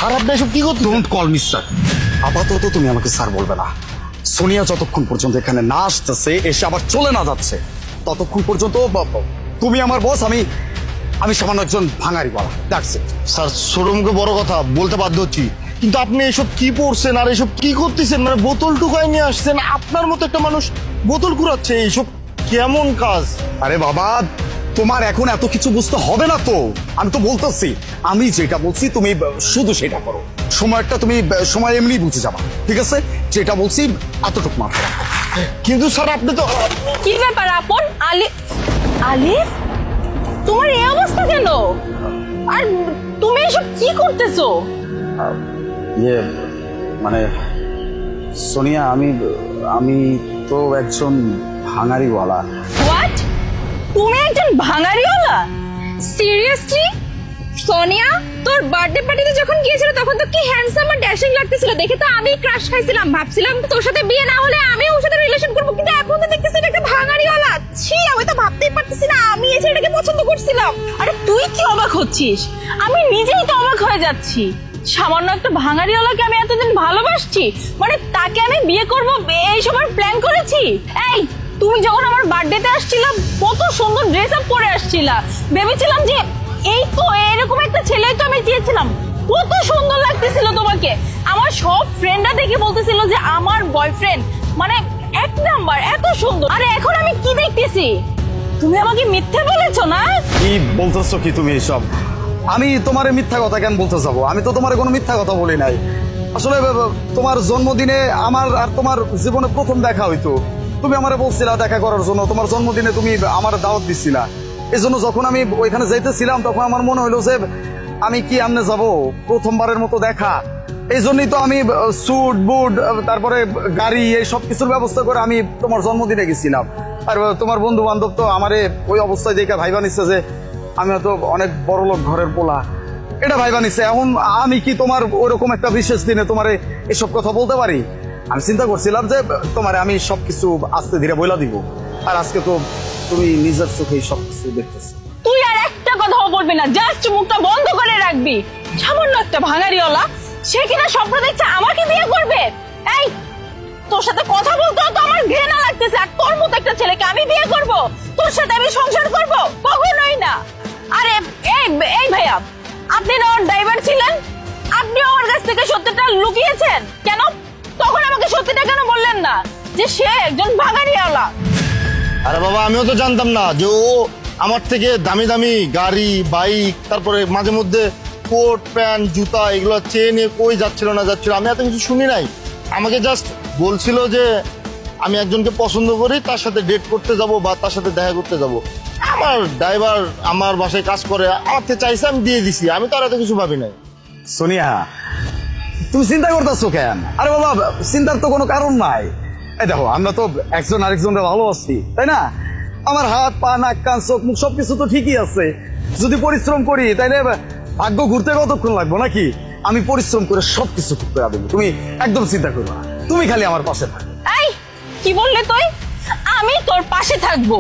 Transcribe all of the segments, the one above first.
আর আপনি এসব কি করতে? Don't call me sir. আপাতত তুমি আমাকে স্যার বলবে না। সোনিয়া যতক্ষণ পর্যন্ত এখানে না আসতেছে, এসে আবার চলে না যাচ্ছে, ততক্ষণ পর্যন্ত তুমি আমার বস, আমি সামান্য একজন ভাঙারিওয়ালা, দ্যাটস ইট। স্যার ছোট মুখে বড় কথা বলতে বাধ্য হচ্ছি, কিন্তু আপনি এসব কি পড়ছেন আর এসব কি করতেছেন? মানে বোতল টুকাই নিয়ে আসছেন, আপনার মতো একটা মানুষ বোতল কুড়াচ্ছে, এইসব কেমন কাজ? আরে বাবা, তোমার এখন এত কিছু বুঝতে হবে না তো। আমি তো বলতেছি, আমি যেটা বলছি তুমি শুধু সেটা করো। সময়টা তুমি সময় এমনি বুঝে যাবা, ঠিক আছে? যেটা বলছি এতটুকু মাত্র। কিন্তু স্যার আপনি তো... কি ব্যাপার আপন? আলিফ, তোমার এই অবস্থা কেন? আর তুমি এসব কি করতেছো? ইয়ে মানে সোনিয়া, আমি তো একজন ভাঙারিওয়ালা। হোয়াট? তুমি একজন ভাঙারিওয়ালা? সিরিয়াসলি? সোনিয়া, তোর বার্থডে পার্টিতে যখন গিয়েছিল তখন তো কি হ্যান্ডসাম আর ড্যাশিং লাগতেছিল, দেখে তো আমি ক্রাশ খাইছিলাম। ভাবছিলাম তোর সাথে বিয়ে না হলে আমি ওর সাথে রিলেশন করব, কিন্তু এখন তো দেখতেছি এটা একটা ভাঙারিওয়ালা। ছি, আমি তো ভাবতেই পারতেছি না আমি এই ছেলেটাকে পছন্দ করছিলাম। আরে তুই কি অবাক হচ্ছিস? আমি নিজেই তো অবাক হয়ে যাচ্ছি। সামান্য একটা ভাঙারিওয়ালাকে আমি এতদিন ভালোবাসছি, মানে তাকে আমি বিয়ে করব এই সময় প্ল্যান করেছি? এই, তুমি যখন আমার বার্থডেতে আসছিলাম কত সুন্দর ড্রেস আপ পরে আসছিলা, ভেবেছিলাম যে এই তো এরকম একটা ছেলে তো আমি চেয়েছিলাম। কত সুন্দর লাগতেছিল তোমাকে। আমার সব ফ্রেন্ডরা দেখে বলতেছিল যে আমার বয়ফ্রেন্ড মানে এক নাম্বার, এত সুন্দর। আরে এখন আমি কি দেখতেছি? তুমি আমাকে মিথ্যে বলেছো না? কি বলতেছো কি তুমি এসব? আমি তোমার মিথ্যা কথা কেন বলতে যাবো? আমি তো তোমার কোনো মিথ্যা কথা বলি নাই। আসলে তোমার জন্মদিনে আমার আর তোমার জীবনে প্রথম দেখা হইতো। তুমি আমারে বলছিলা দেখা করার জন্য, তোমার জন্মদিনে তুমি আমার দাওয়াত দিছিলা। এই জন্য যখন আমি ওইখানে যাইতেছিলাম তখন আমার মনে হইলো যে আমি কি আমনে যাব, প্রথমবারের মতো দেখা। এই জন্যই তো আমি স্যুট বুট তারপরে গাড়ি এই সব কিছুর ব্যবস্থা করে আমি তোমার জন্মদিনে গেছিলাম। আর তোমার বন্ধু বান্ধব তো আমারে ওই অবস্থায় দেখে ভাইবা নিচ্ছে যে আমি হয়তো অনেক বড় লোক ঘরের পোলা, এটা ভাইবা নিচ্ছে। এখন আমি কি তোমার ওইরকম একটা বিশেষ দিনে তোমারে এসব কথা বলতে পারি? আমি চিন্তা করছিলাম যে তোমারে আমি সবকিছু আস্তে ধীরে বইলা দিব। আর আজকে তো তুমি নিজের চোখেই সবকিছু দেখতেছো। তুই আর একটা কথাও বলবি না, জাস্ট মুখটা বন্ধ করে রাখবি। সামান্য একটা ভাঙারিওয়ালা, সে কিনা স্বপ্ন দেখছে আমাকে বিয়ে করবে। এই, তোর সাথে কথা বলতেও তো আমার ঘৃণা লাগতেছে। আর তোর মতো একটা ছেলেকে আমি বিয়ে করব? তোর সাথে আমি সংসার করব? কখনোই না। আরে এই ভাইয়া, আপনি না ওর ড্রাইভার ছিলেন, আপনি ওর কাছ থেকে সত্যিটা লুকিয়েছেন কেন? তখন আমাকে সত্যিটা কেন বললেন না যে সে একজন ভাঙারিওয়ালা? আরে বাবা, আমিও তো জানতাম না যে ও আমার থেকে দামি দামি গাড়ি বাইক, তারপরে মাঝে মধ্যে কোট প্যান্ট জুতা এগুলো চেয়ে নিয়ে কই যাচ্ছিল না যাচ্ছিল, আমি এত কিছু শুনি নাই। আমাকে জাস্ট বলছিল যে আমি একজনকে পছন্দ করি, তার সাথে ডেট করতে যাব বা তার সাথে দেখা করতে যাব। আমার ড্রাইভার আমার বাসায় কাজ করে, আমাকে চাইছে, আমি দিয়ে দিছি। আমি তো আর এত কিছু ভাবি নাই। সোনিয়া, তুমি চিন্তা করতেছো কেন? আরে বাবা, চিন্তার তো কোনো কারণ নাই। এই দেখো, আমরা তো একজন আরেকজনকে ভালোবাসি, তাই না? আমার হাত পা নাক কান চোখ মুখ সবকিছু তো ঠিকই আছে। যদি পরিশ্রম করি তাইলে ভাগ্য ঘুরতে কতক্ষণ লাগবো নাকি? আমি পরিশ্রম করে সবকিছু ঠিক করে দেবো। তুমি একদম চিন্তা করো না, তুমি খালি আমার পাশে থাকো। এই, কি বললে তুই? আমি তোর পাশে থাকবো?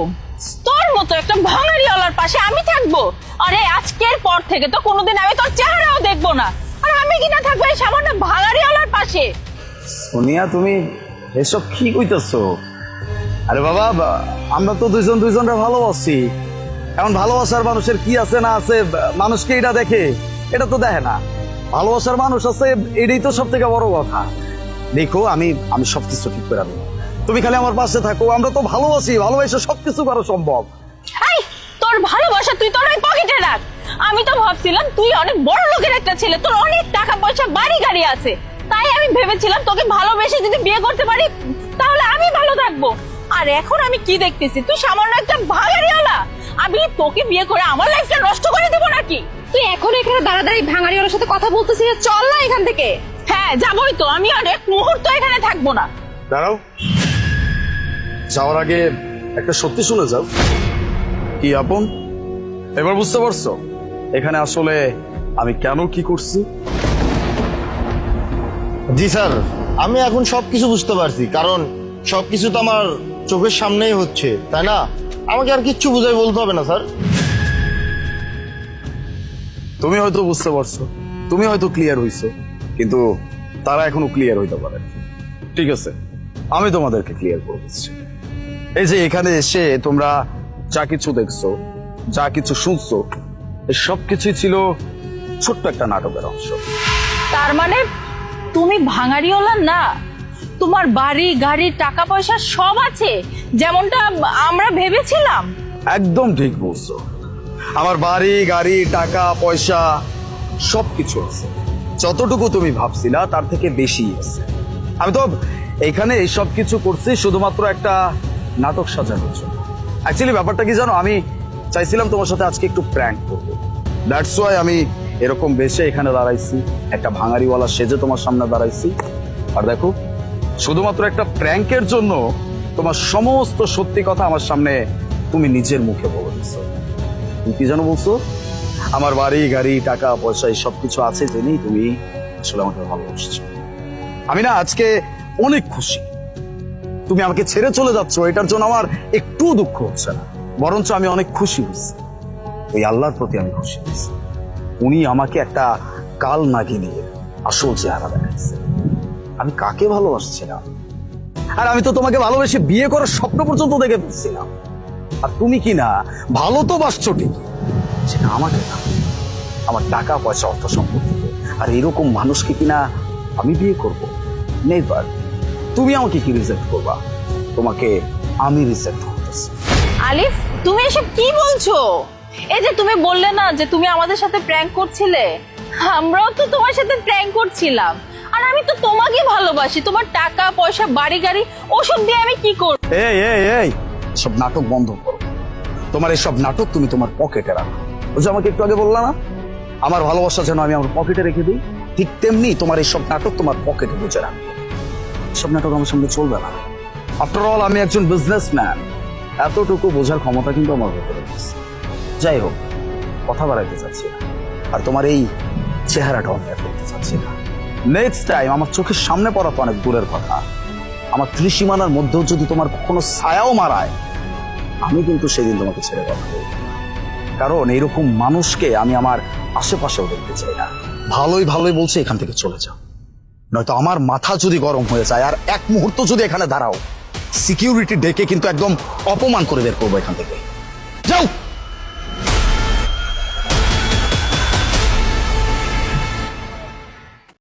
তোর মতো একটা ভাঙারিওয়ালার পাশে আমি থাকবো? আরে আজকের পর থেকে তো কোনোদিন আমি তোর চেহারাও দেখবো না। আর আমি কিনা থাকবো এই সামান্য ভাঙারিওয়ালার পাশে? সোনিয়া, তুমি এসব কি কইতেছো? আরে বাবা, আমরা তো দুইজনরা ভালোবাসি। এখন ভালোবাসার মানুষের কি আছে না আছে মানুষকে এটা দেখে? এটা তো দেখে না। ভালোবাসার মানুষ আছে, এটাই তো সব থেকে বড় কথা। দেখো, আমি সবকিছু ঠিক করে দেবো, তুমি খালি আমার পাশে থাকো। আমরা তো ভালোবাসি, ভালোবাসে সবকিছু করা সম্ভব। এই, তোর ভালোবাসা তুই তোর ওই পকেটে রাখ। আমি তো ভাবছিলাম তুই অনেক বড় লোকের একটা ছেলে, তোর অনেক টাকা পয়সা বাড়ি গাড়ি আছে, তাই আমি ভেবেছিলাম তোকে ভালোবেসে যদি বিয়ে করতে পারি তাহলে আমি ভালো থাকবো। আর এখন আমি কি দেখতেছি, তুই সামান্য একটা ভাঙারিওয়ালা। আমি তোকে বিয়ে করে আমার লাইফটা নষ্ট করে দেবো নাকি? তুই এখন এখানে দাঁড়াদাঁড়ি ভাঙারিওয়ালার সাথে কথা বলতেছিস, চল না এখান থেকে। হ্যাঁ, যাবোই তো। আমি আর এক মুহূর্ত এখানে থাকবো না। দাঁড়াও, যাওয়ার আগে একটা সত্যি শুনে যাও। কি আপন, এবার বুঝতে পারছো এখানে আসলে আমি কেন কি করছি? জি স্যার, আমি এখন সবকিছু বুঝতে পারছি, কারণ সবকিছু তো আমার চোখের সামনেই হচ্ছে, তাই না? আমাকে আর কিচ্ছু বুঝাই বলতে হবে না স্যার। তুমি হয়তো বুঝতে পারছো, তুমি হয়তো ক্লিয়ার হইছো, কিন্তু তারা এখনো ক্লিয়ার হইতে পারে না। ঠিক আছে, আমি তোমাদেরকে ক্লিয়ার করে দিচ্ছি। এই যে এখানে এসে তোমরা যা কিছু দেখছো, যা কিছু শুনছো, এই সব কিছুই ছিল ছোট্ট একটা নাটকের অংশ। তার মানে তুমি ভাঙাড়িওয়ালা না, তোমার বাড়ি গাড়ি টাকা পয়সা সব আছে যেমনটা আমরা ভেবেছিলাম। একদম ঠিক বলছো, আমার বাড়ি গাড়ি টাকা পয়সা সবকিছু আছে। যতটুকু তুমি ভাবছিলা তার থেকে বেশি আছে। আমি তো এখানে এই সব কিছু করছি শুধুমাত্র একটা নাটক সাজানোর জন্য। অ্যাকচুয়ালি ব্যাপারটা কি জানো, আমি চাইছিলাম তোমার সাথে আজকে একটু প্র্যাঙ্ক করবো। দ্যাটস ওয়াই আমি এরকম বেশে এখানে দাঁড়াইছি, একটা ভাঙাড়িওয়ালা সেজে তোমার সামনে দাঁড়াইছি। আর দেখো, শুধুমাত্র একটা প্র্যাঙ্কের জন্য তোমার সমস্ত সত্যি কথা আমার সামনে তুমি নিজের মুখে বলে দিচ্ছো। তুমি কি যেন বলছো, আমার বাড়ি গাড়ি টাকা পয়সা এই সবকিছু আছে জেনেই তুমি আসলে আমাকে ভালোবাসছো। আমি না আজকে অনেক খুশি তুমি আমাকে ছেড়ে চলে যাচ্ছ, এটার জন্য আমার একটু দুঃখ হচ্ছে না, বরঞ্চ আমি অনেক খুশি হয়েছি। ওই আল্লাহর প্রতি আমি খুশি হয়েছি, উনি আমাকে একটা কাল নাগিনীর আসল চেহারা দেখাচ্ছে। আমি কাকে ভালোবাসছিলাম, আর আমি তো তোমাকে ভালোবেসে বিয়ে করার স্বপ্ন পর্যন্ত দেখে ফেলছিলাম। আর তুমি কি না ভালো তো বাসছো ঠিকই, সেটা আমাকে না, আমার টাকা পয়সা অর্থ সম্পত্তিকে। আর এরকম মানুষকে কিনা আমি বিয়ে করব? নেভার। তুমি আমাকে কি রিজেক্ট করবা? তোমাকে আমি রিজেক্ট করতেছি। আলিফ, তুমি এসব কি বলছো? এই যে তুমি বললে না যে তুমি আমাদের সাথে প্র্যাঙ্ক করছিলে, আমরাও তো তোমার সাথে প্র্যাঙ্ক করছিলাম। আর আমি তো তোমাকে ভালোবাসি, তোমার টাকা পয়সা বাড়ি গাড়ি ওসব দিয়ে আমি কি করব? এই এই এই সব নাটক বন্ধ করো। তোমার এই সব নাটক তুমি তোমার পকেটে রাখো। ওই যে আমাকে একটু আগে বললা না, আমার ভালোবাসা যেন আমি আমার পকেটে রেখে দিই, ঠিক তেমনি তোমার এই সব নাটক তোমার পকেটে বুঝে রাখো। সব নাটক আমার সামনে চলবে না। আফটার অল আমি একজন বিজনেসম্যান, এতটুকু বোঝার ক্ষমতা কিন্তু আমার ভেতরে আছে। যাই হোক, কথা বাড়াইতে চাচ্ছি না, আর তোমার এই চেহারাটা অনেক করতে চাচ্ছি না। নেক্সট টাইম আমার চোখের সামনে পড়া তো অনেক দূরের কথা, আমার ত্রিসীমানার মধ্যেও যদি তোমার কখনো ছায়াও মারায়, আমি কিন্তু সেদিন তোমাকে ছেড়ে কথা বলবো না। কারণ এইরকম মানুষকে আমি আমার আশেপাশেও দেখতে চাই না। ভালোই ভালোই বলছে এখান থেকে চলে যাও, নয়তো আমার মাথা যদি গরম হয়ে যায় আর এক মুহূর্ত যদি এখানে দাঁড়াও, সিকিউরিটি ডেকে কিন্তু একদম অপমান করে বের করবো এখান থেকে।